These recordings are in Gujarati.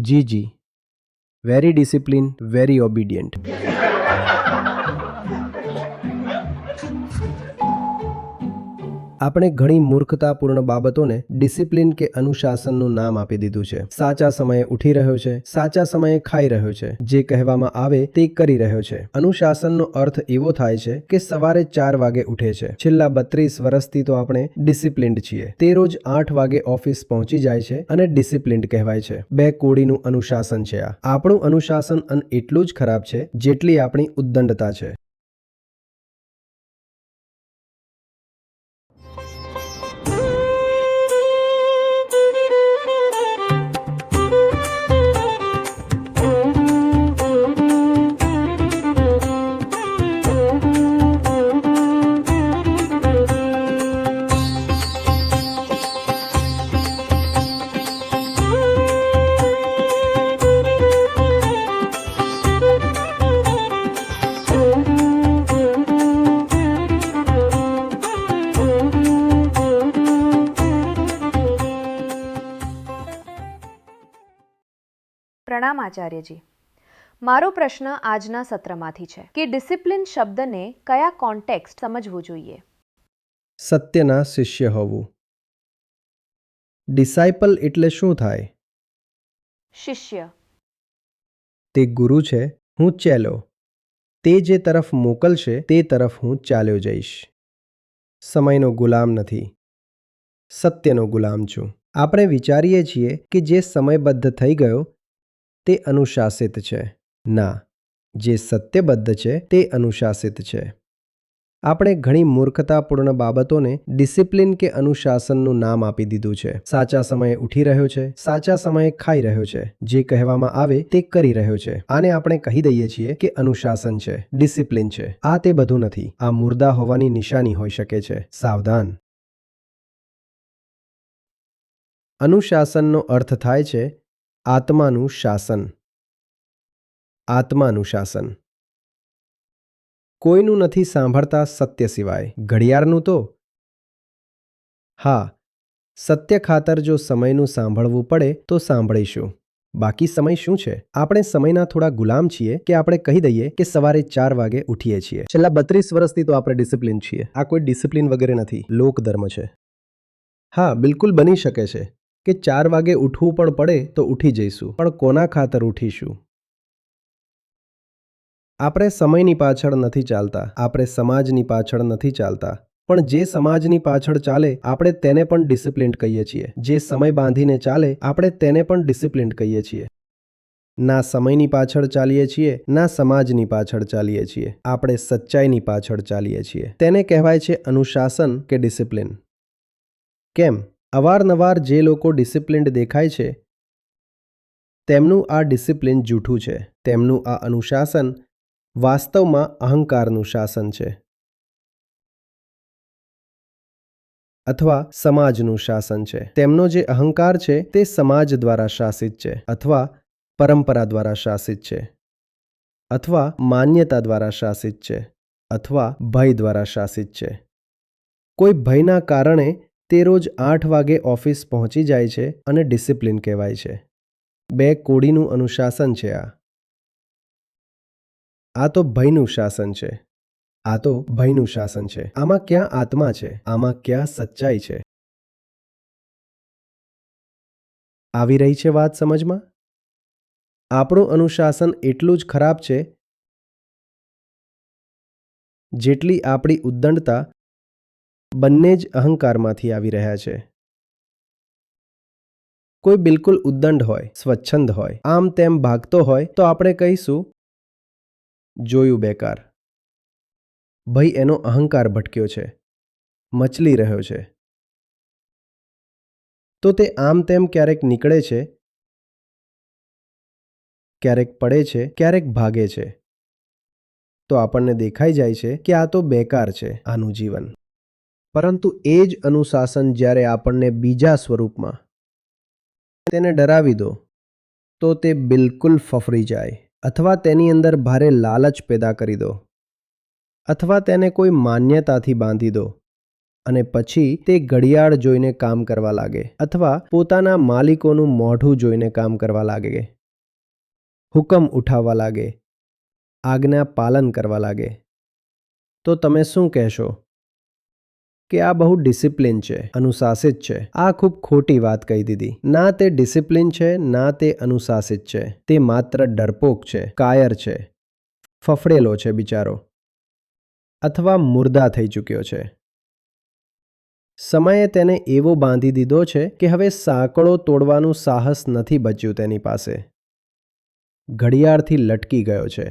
Gigi, very disciplined, very obedient. આપણે ઘણી મૂર્ખતાપૂર્ણ બાબતોને ડિસિપ્લિન કે અનુશાસનનું નામ આપી દીધું છે. સાચા સમયે ઉઠી રહ્યો છે, સાચા સમયે ખાઈ રહ્યો છે, જે કહેવામાં આવે તે કરી રહ્યો છે. અનુશાસનનો અર્થ એવો થાય છે કે સવારે 4 વાગે ઉઠે છે. છેલ્લા 32 વર્ષથી તો આપણે ડિસિપ્લિન્ડ છીએ. તે રોજ 8 વાગે ઓફિસ પહોંચી જાય છે અને ડિસિપ્લિન્ડ કહેવાય છે. 2 કોડીનું અનુશાસન છે આ. આપણું અનુશાસન એટલું જ ખરાબ છે જેટલી આપણી ઉદ્દંડતા છે. પ્રણામ આચાર્યજી. મારો પ્રશ્ન આજના સત્રમાંથી છે કે ડિસિપ્લિન શબ્દને કયા કોન્ટેક્સ્ટ સમજવું જોઈએ? સત્યના શિષ્ય હોવું. ડિસાઇપલ એટલે શું થાય? શિષ્ય. તે ગુરુ છે, હું ચેલો. તે જે તરફ મોકલશે તે તરફ હું ચાલ્યો જઈશ. સમયનો ગુલામ નથી, સત્યનો ગુલામ છું. આપણે વિચારીએ છીએ કે જે સમયબદ્ધ થઈ ગયો તે અનુશાસિત છે. ના, જે સત્યબદ્ધ છે તે અનુશાસિત છે. આપણે ઘણી મૂર્ખતાપૂર્ણ બાબતોને ડિસિપ્લિન કે અનુશાસનનું નામ આપી દીધું છે. સાચા સમયે ઉઠી રહ્યો છે, સાચા સમયે ખાઈ રહ્યો છે, જે કહેવામાં આવે તે કરી રહ્યો છે. આને આપણે કહી દઈએ છીએ કે અનુશાસન છે, ડિસિપ્લિન છે. આ તે બધું નથી. આ મુર્દા હોવાની નિશાની હોઈ શકે છે. સાવધાન. અનુશાસનનો અર્થ થાય છે આત્માનું શાસન. આત્માનું શાસન. કોઈનું નથી સાંભળતા સત્ય સિવાય. ઘડિયાળનું તો હા, સત્ય ખાતર જો સમયનું સાંભળવું પડે તો સાંભળીશું. બાકી સમય શું છે? આપણે સમયના થોડા ગુલામ છીએ કે આપણે કહી દઈએ કે સવારે 4 વાગે ઉઠીએ છીએ. છેલ્લા 32 વર્ષથી તો આપણે ડિસિપ્લિન છીએ. આ કોઈ ડિસિપ્લિન વગેરે નથી, લોકધર્મ છે. હા, બિલકુલ બની શકે છે કે 4 વાગે ઉઠવું પણ પડે તો ઉઠી જઈશું, પણ કોના ખાતર ઉઠીશું? આપણે સમયની પાછળ નથી ચાલતા, આપણે સમાજની પાછળ નથી ચાલતા. પણ જે સમાજની પાછળ ચાલે આપણે તેને પણ ડિસિપ્લિન્ડ કહીએ છીએ. જે સમય બાંધીને ચાલે આપણે તેને પણ ડિસિપ્લિન્ડ કહીએ છીએ. ના સમયની પાછળ ચાલીએ છીએ, ના સમાજની પાછળ ચાલીએ છીએ. આપણે સચ્ચાઈની પાછળ ચાલીએ છીએ. તેને કહેવાય છે અનુશાસન કે ડિસિપ્લિન. કેમ? અવારનવાર જે લોકો ડિસિપ્લિન્ડ દેખાય છે તેમનું આ ડિસિપ્લિન જૂઠું છે. તેમનું આ અનુશાસન વાસ્તવમાં અહંકારનું શાસન છે, અથવા સમાજનું શાસન છે. તેમનો જે અહંકાર છે તે સમાજ દ્વારા શાસિત છે, અથવા પરંપરા દ્વારા શાસિત છે, અથવા માન્યતા દ્વારા શાસિત છે, અથવા ભય દ્વારા શાસિત છે. કોઈ ભયના કારણે તે રોજ 8 વાગે ઓફિસ પહોંચી જાય છે અને ડિસિપ્લિન કહેવાય છે. 2 કોડીનું અનુશાસન છે આ. આ તો ભયનું શાસન છે. આ તો ભયનું શાસન છે. આમાં ક્યાં આત્મા છે? આમાં ક્યાં સચ્ચાઈ છે? આવી રહી છે વાત સમજમાં? આપણું અનુશાસન એટલું જ ખરાબ છે જેટલી આપણી ઉદ્દંડતા. બંને જ અહંકારમાંથી આવી રહ્યા છે. કોઈ બિલકુલ ઉદ્દંડ હોય, સ્વચ્છંદ હોય, આમ તેમ ભાગતો હોય તો આપણે કહીશું જોયું બેકાર. ભય એનો અહંકાર ભટક્યો છે, મચલી રહ્યો છે. તો તે આમ તેમ ક્યારેક નીકળે છે, ક્યારેક પડે છે, ક્યારેક ભાગે છે. તો આપણને દેખાઈ જાય છે કે આ તો બેકાર છે આનું જીવન. પરંતુ એ જ અનુશાસન જ્યારે આપણને બીજા સ્વરૂપમાં તેને ડરાવી દો તો તે બિલકુલ ફફડી જાય, અથવા તેની અંદર ભારે લાલચ પેદા કરી દો, અથવા તેને કોઈ માન્યતાથી બાંધી દો અને પછી તે ઘડિયાળ જોઈને કામ કરવા લાગે અથવા પોતાના માલિકોનું મોઢું જોઈને કામ કરવા લાગે, હુકમ ઉઠાવવા લાગે, આજ્ઞા પાલન કરવા લાગે, તો તમે શું કહેશો? કે આ બહુ ડિસિપ્લિન છે, અનુશાસિત છે. આ ખૂબ ખોટી વાત કહી દીધી. ના તે ડિસિપ્લિન છે, ના તે અનુશાસિત છે. તે માત્ર ડરપોક છે, કાયર છે, ફફડેલો છે બિચારો, અથવા મુર્દા થઈ ચૂક્યો છે. સમયે તેને એવો બાંધી દીધો છે કે હવે સાંકળો તોડવાનું સાહસ નથી બચ્યું તેની પાસે. ઘડિયાળથી લટકી ગયો છે.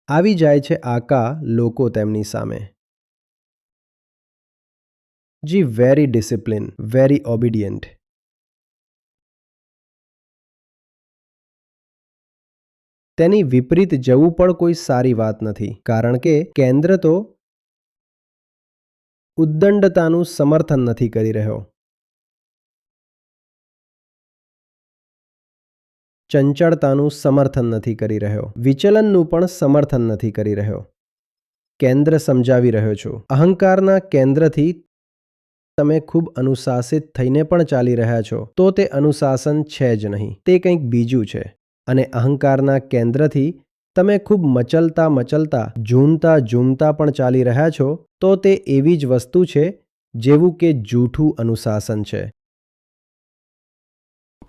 આવી જાય છે આકા લોકો તેમની સામે. જી વેરી ડિસિપ્લિન, વેરી ઓબિડિયન્ટ. તેની વિપરીત જવું પણ કોઈ સારી વાત નથી, કારણ કે કેન્દ્ર તો ઉદ્દંડતાનું સમર્થન નથી કરી રહ્યો, ચંચળતાનું સમર્થન નથી કરી રહ્યો, વિચલનનું પણ સમર્થન નથી કરી રહ્યો. કેન્દ્ર સમજાવી રહ્યો છું. અહંકારના કેન્દ્રથી તમે ખૂબ અનુશાસિત થઈને પણ ચાલી રહ્યા છો તો તે અનુશાસન છે જ નહીં, તે કંઈક બીજું છે. અને અહંકારના કેન્દ્રથી તમે ખૂબ મચલતા ઝૂમતા પણ ચાલી રહ્યા છો તો તે એવી જ વસ્તુ છે જેવું કે જૂઠું અનુશાસન છે.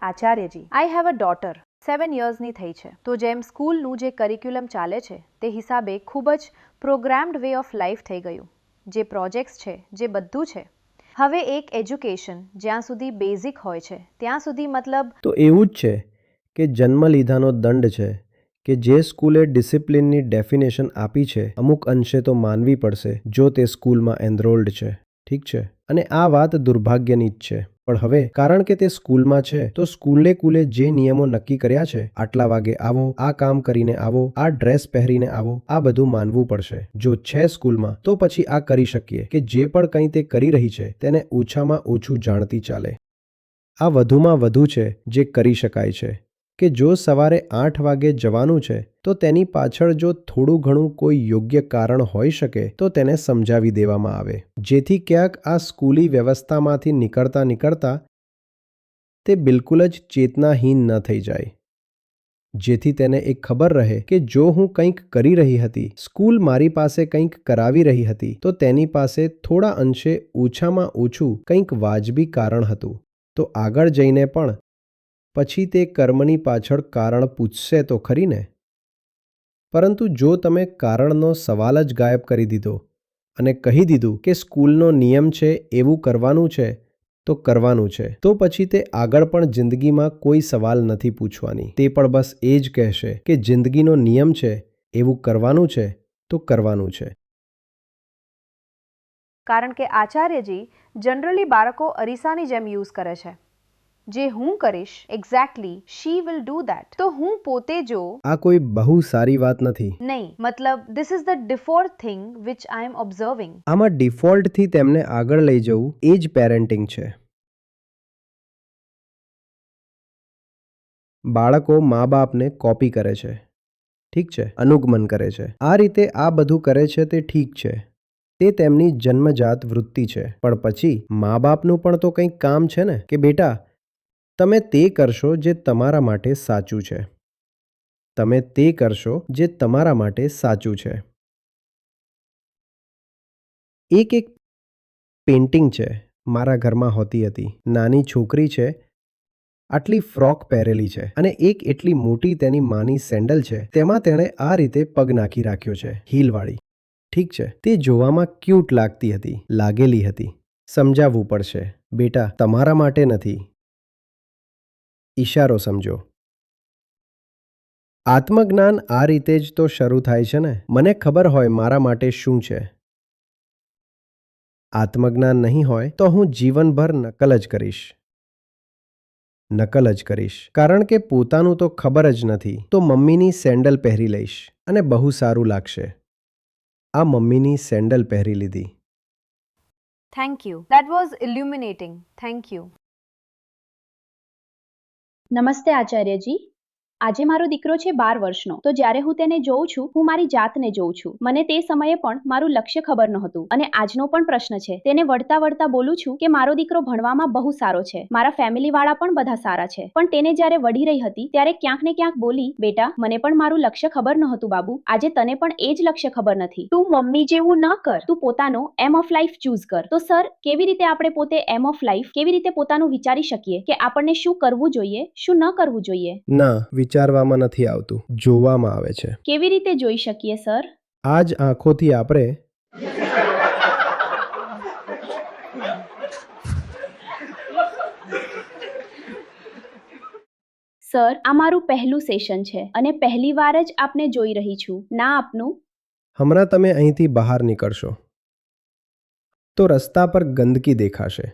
Acharyaji, I have a daughter 7 યર્સની થઈ છે. તો જેમ સ્કૂલનું જે કરિક્યુલમ ચાલે છે તે હિસાબે ખૂબ જ પ્રોગ્રામ્ડ વે ઓફ લાઈફ થઈ ગયું. જે પ્રોજેક્ટ્સ છે, જે બધું છે. હવે એક એજ્યુકેશન જ્યાં સુધી બેઝિક હોય છે ત્યાં સુધી મતલબ તો એવું જ છે કે જન્મ લીધાનો દંડ છે કે જે સ્કૂલે ડિસિપ્લિનની ડેફિનેશન આપી છે અમુક અંશે તો માનવી પડશે જો તે સ્કૂલમાં એનરોલ્ડ છે. ઠીક છે, અને આ વાત દુર્ભાગ્યની જ છે. પણ હવે કારણ કે તે સ્કૂલમાં છે તો સ્કૂલે જે નિયમો નક્કી કર્યા છે, આટલા વાગે આવો, આ કામ કરીને આવો, આ ડ્રેસ પહેરીને આવો, આ બધું માનવું પડશે. જો છે સ્કૂલમાં તો પછી આ કરી શકીએ કે જે પણ કંઈ તે કરી રહી છે તેને ઓછામાં ઓછું જાણતી ચાલે. આ વધુમાં વધુ છે જે કરી શકાય છે કે જો સવારે 8 વાગે જવાનું છે તો તેની પાછળ જો થોડું ઘણું કોઈ યોગ્ય કારણ હોઈ શકે તો તેને સમજાવી દેવામાં આવે, જેથી ક્યાંક આ સ્કૂલી વ્યવસ્થામાંથી નીકળતા તે બિલકુલ જ ચેતનાહીન ન થઈ જાય. જેથી તેને એક ખબર રહે કે જો હું કંઈક કરી રહી હતી, સ્કૂલ મારી પાસે કંઈક કરાવી રહી હતી તો તેની પાસે થોડા અંશે ઓછામાં ઓછું કંઈક વાજબી કારણ હતું. તો આગળ જઈને પણ પછી તે કર્મની પાછળ કારણ પૂછશે તો ખરી ને. પરંતુ જો તમે કારણનો સવાલ જ ગાયબ કરી દીધો અને કહી દીધું કે સ્કૂલનો નિયમ છે એવું કરવાનું છે તો કરવાનું છે, તો પછી તે આગળ પણ જિંદગીમાં કોઈ સવાલ નથી પૂછવાની. તે પણ બસ એ જ કહેશે કે જિંદગીનો નિયમ છે એવું કરવાનું છે તો કરવાનું છે. કારણ કે આચાર્યજી જનરલી બાળકો અરીસાની જેમ યુઝ કરે છે. જે હું કરીશ exactly she will do that. તો હું પોતે જો આ કોઈ બહુ સારી વાત નથી. નહીં, મતલબ this is the default thing which I am observing. આમાં ડિફોલ્ટથી તેમને આગળ લઈ જવું એ જ પેરેન્ટિંગ છે. બાળકો મા બાપને કોપી કરે છે, ઠીક છે, અનુગમન કરે છે. આ રીતે આ બધું કરે છે તે ઠીક છે, તે તેમની જન્મજાત વૃત્તિ છે. પણ પછી મા બાપનું પણ તો કંઈક કામ છે ને કે બેટા તમે તે કરશો જે તમારા માટે સાચું છે. તમે તે કરશો જે તમારા માટે સાચું છે. એક પેઇન્ટિંગ છે મારા ઘરમાં હોતી હતી. નાની છોકરી છે, આટલી ફ્રોક પહેરેલી છે અને એક એટલી મોટી તેની માની સેન્ડલ છે, તેમાં તેણે આ રીતે પગ નાખી રાખ્યો છે, હીલવાળી. ઠીક છે, તે જોવામાં ક્યુટ લાગેલી હતી. સમજાવવું પડશે, બેટા તમારા માટે નથી. ઈશારો સમજો. આત્મજ્ઞાન આ રીતે જ તો શરૂ થાય છે ને. મને ખબર હોય મારા માટે શું છે. આત્મજ્ઞાન નહીં હોય તો હું જીવનભર નકલ જ કરીશ. કારણ કે પોતાનું તો ખબર જ નથી તો મમ્મીની સેન્ડલ પહેરી લઈશ અને બહુ સારું લાગશે. આ મમ્મીની સેન્ડલ પહેરી લીધી. Thank you. That was illuminating. Thank you. નમસ્તે આચાર્યજી. આજે મારો દીકરો છે 12 વર્ષનો, તો જ્યારે હું તેને જોઉં છું, હું મારી જાતને જોઉં છું. મને તે સમયે પણ મારું લક્ષ્ય ખબર નહોતું. અને આજનો પણ પ્રશ્ન છે. તેને વળતા વળતા બોલું છું કે મારો દીકરો ભણવામાં બહુ સારો છે, મારા ફેમિલી વાળા પણ બધા સારા છે. પણ તેને જ્યારે વળી રહી હતી ત્યારે ક્યાંક ને ક્યાંક બોલી, બેટા, મને પણ મારું લક્ષ્ય ખબર નહોતું બાબુ. આજે તને પણ એ જ લક્ષ્ય ખબર નથી. તું મમ્મી જેવું ન કર, તું પોતાનો એમ ઓફ લાઈફ ચૂઝ કર. તો સર, કેવી રીતે આપણે પોતે એમ ઓફ લાઈફ કેવી રીતે પોતાનું વિચારી શકીએ કે આપણને શું કરવું જોઈએ, શું ન કરવું જોઈએ? ના, વિચારવામાં નથી આવતું, જોવામાં આવે છે. કેવી રીતે જોઈ શકીએ સર? આ જ આંખોથી આપણે સર, આ મારું પહેલું સેશન છે અને પહેલી વાર જ આપને જોઈ રહી છું. ના આપનું? હમણાં તમે અહીંથી બહાર નીકળશો તો રસ્તા પર ગંદકી દેખાશે.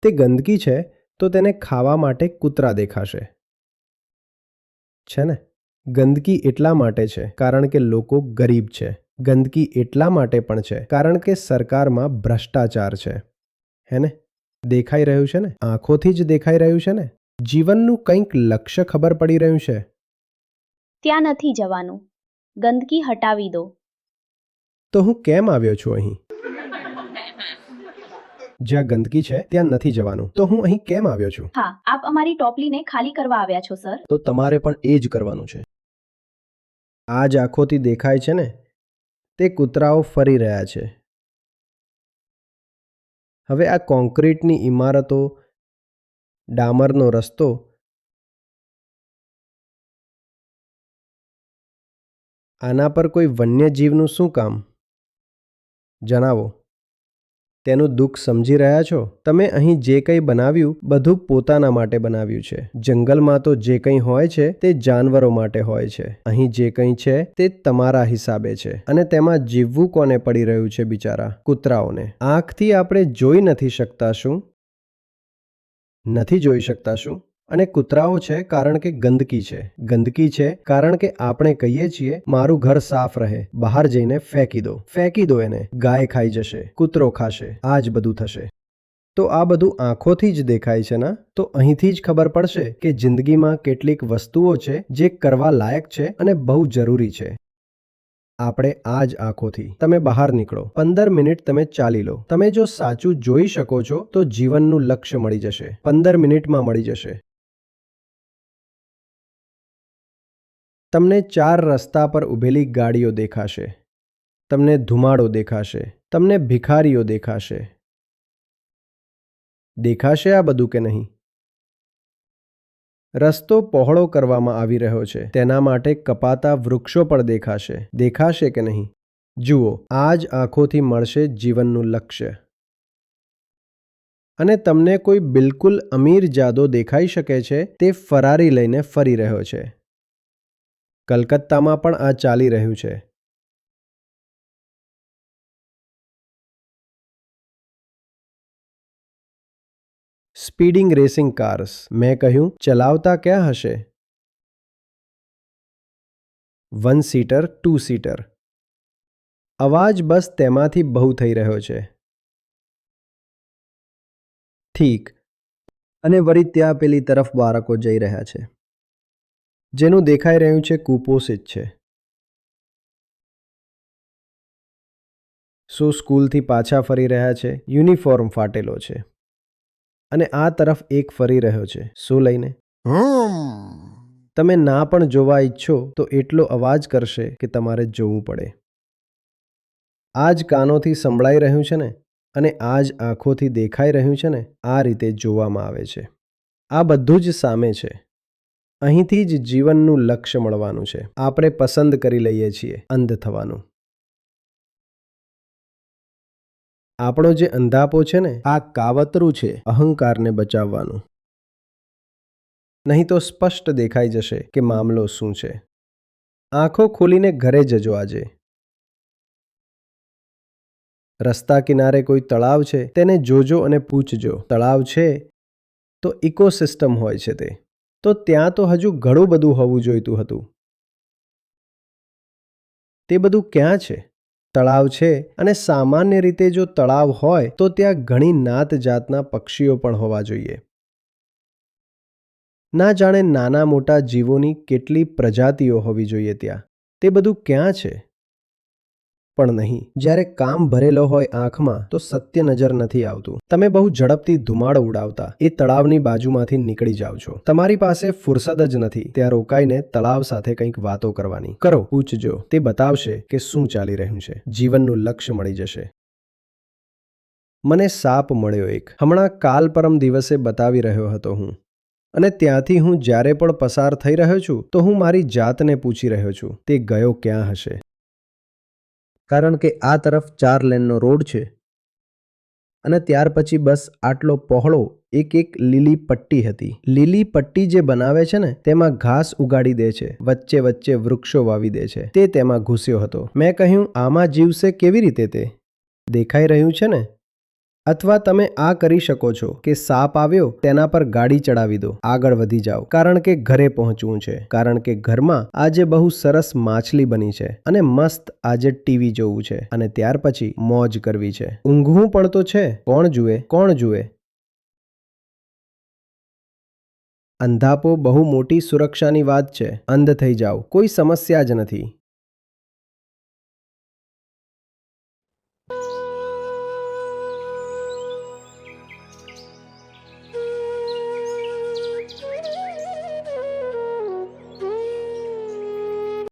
તે ગંદકી છે તો તેને ખાવા માટે કૂતરા દેખાશે. છે ને? ગંદકી એટલા માટે છે કારણ કે લોકો ગરીબ છે. ગંદકી એટલા માટે પણ છે કારણ કે સરકારમાં ભ્રષ્ટાચાર છે. હે ને? દેખાઈ રહ્યું છે ને? આંખોથી જ દેખાઈ રહ્યું છે ને? જીવનનું કંઈક લક્ષ્ય ખબર પડી રહ્યું છે. ત્યાં નથી જવાનું. ગંદકી હટાવી દો. તો હું કેમ આવ્યો છું અહીં? જ્યાં ગંદકી છે ત્યાં નથી જવાનું. તો હું અહીં કેમ આવ્યો છું? હા, આપ અમારી ટોપલીને ખાલી કરવા આવ્યા છો સર. તો તમારે પણ એ જ કરવાનું છે. આ જ આંખોથી દેખાય છે ને? તે કૂતરાઓ ફરી રહ્યા છે. હવે આ કોન્ક્રીટની ઇમારતો, ડામરનો રસ્તો, આના પર કોઈ વન્યજીવનું શું કામ? જણાવો. તેનું દુઃખ સમજી રહ્યા છો? તમે અહીં જે કંઈ બનાવ્યું બધું પોતાના માટે બનાવ્યું છે. જંગલમાં તો જે કંઈ હોય છે તે જાનવરો માટે હોય છે. અહીં જે કંઈ છે તે તમારા હિસાબે છે. અને તેમાં જીવવું કોને પડી રહ્યું છે બિચારા? કૂતરાઓને. આંખથી આપણે જોઈ નથી શકતા શું? નથી જોઈ શકતા શું? અને કૂતરાઓ છે કારણ કે ગંદકી છે. ગંદકી છે કારણ કે આપણે કહીએ છીએ મારું ઘર સાફ રહે, બહાર જઈને ફેંકી દો. ફેંકી દો એને. ગાય ખાઈ જશે, કૂતરો ખાશે, આ જ બધું થશે. તો આ બધું આંખોથી જ દેખાય છે ને? તો અહીંથી જ ખબર પડશે કે જિંદગીમાં કેટલીક વસ્તુઓ છે જે કરવા લાયક છે અને બહુ જરૂરી છે. આપણે આ જ આંખોથી. તમે બહાર નીકળો, 15 મિનિટ તમે ચાલી લો. તમે જો સાચું જોઈ શકો છો તો જીવનનું લક્ષ્ય મળી જશે. 15 મિનિટમાં મળી જશે. તમને 4 રસ્તા પર ઊભેલી ગાડીઓ દેખાશે. તમને ધુમાડો દેખાશે. તમને ભિખારીઓ દેખાશે. દેખાશે આ બધું કે નહીં? રસ્તો પહોળો કરવામાં આવી રહ્યો છે. તેના માટે કપાતા વૃક્ષો પણ દેખાશે. દેખાશે કે નહીં? જુઓ, આ જ આંખોથી મળશે જીવનનું લક્ષ્ય. અને તમને કોઈ બિલકુલ અમીર જાદો દેખાઈ શકે છે. તે ફરારી લઈને ફરી રહ્યો છે. કલકત્તામાં પણ આ ચાલી રહ્યું છે. Speeding racing cars. મેં કહ્યું, ચલાવતા ક્યાં હશે? 1 સીટર, 2 સીટર. અવાજ બસ તેમાંથી બહુ થઈ રહ્યો છે. ઠીક. અને વળી ત્યાં પેલી તરફ બાળકો જઈ રહ્યા છે. જેનું દેખાઈ રહ્યું છે કુપોષિત છે. શું સ્કૂલથી પાછા ફરી રહ્યા છે? યુનિફોર્મ ફાટેલો છે. અને આ તરફ એક ફરી રહ્યો છે. શું લઈને? તમે ના પણ જોવા ઈચ્છો તો એટલો અવાજ કરશે કે તમારે જોવું પડે. આ જ કાનોથી સંભળાઈ રહ્યું છે ને? અને આ જ આંખોથી દેખાઈ રહ્યું છે ને? આ રીતે જોવામાં આવે છે. આ બધું જ સામે છે. અહીંથી જ જીવનનું લક્ષ્ય મળવાનું છે. આપણે પસંદ કરી લઈએ છીએ અંધ થવાનું. આપણો જે અંધાપો છે ને, આ કાવતરું છે અહંકારને બચાવવાનું. નહીં તો સ્પષ્ટ દેખાઈ જશે કે મામલો શું છે. આંખો ખોલીને ઘરે જજો આજે. રસ્તા કિનારે કોઈ તળાવ છે તેને જોજો અને પૂછજો. તળાવ છે તો ઇકોસિસ્ટમ હોય છે તે. તો ત્યાં તો હજુ ઘણું બધું હોવું જોઈતું હતું. તે બધું ક્યાં છે? તળાવ છે અને સામાન્ય રીતે જો તળાવ હોય તો ત્યાં ઘણી નાત જાતના પક્ષીઓ પણ હોવા જોઈએ. ના જાણે નાના મોટા જીવોની કેટલી પ્રજાતિઓ હોવી જોઈએ ત્યાં. તે બધું ક્યાં છે? પણ નહીં. જ્યારે કામ ભરેલો હોય આંખમાં તો સત્ય નજર નથી આવતું. તમે બહુ ઝડપથી ધુમાડો ઉડાવતા એ તળાવની બાજુમાંથી નીકળી જાઓ છો. તમારી પાસે ફુરસદ જ નથી ત્યાં રોકાઈને તળાવ સાથે કંઈક વાતો કરવાની. કરો, પૂછજો. તે બતાવશે કે શું ચાલી રહ્યું છે. જીવનનું લક્ષ્ય મળી જશે. મને સાપ મળ્યો એક. હમણાં કાલ પરમ દિવસે બતાવી રહ્યો હતો હું. અને ત્યાંથી હું જ્યારે પણ પસાર થઈ રહ્યો છું તો હું મારી જાતને પૂછી રહ્યો છું તે ગયો ક્યાં હશે. કારણ કે આ તરફ 4 લેનનો રોડ છે અને ત્યાર પછી બસ આટલો પહોળો એક લીલી પટ્ટી હતી. લીલી પટ્ટી જે બનાવે છે ને તેમાં ઘાસ ઉગાડી દે છે, વચ્ચે વચ્ચે વૃક્ષો વાવી દે છે. તે તેમાં ઘૂસ્યો હતો. મેં કહ્યું, આમાં જીવશે કેવી રીતે? તે દેખાઈ રહ્યું છે ને? અથવા તમે આ કરી શકો છો કે સાપ આવ્યો તેના પર ગાડી ચડાવી દો, આગળ વધી જાઓ. કારણ કે ઘરે પહોંચવું છે. કારણ કે ઘરમાં આજે બહુ સરસ માછલી બની છે અને મસ્ત આજે ટીવી જોવું છે અને ત્યાર પછી મોજ કરવી છે. ઊંઘવું પણ તો છે. કોણ જુએ? કોણ જુએ? અંધાપો બહુ મોટી સુરક્ષાની વાત છે. અંધ થઈ જાઓ, કોઈ સમસ્યા જ નથી.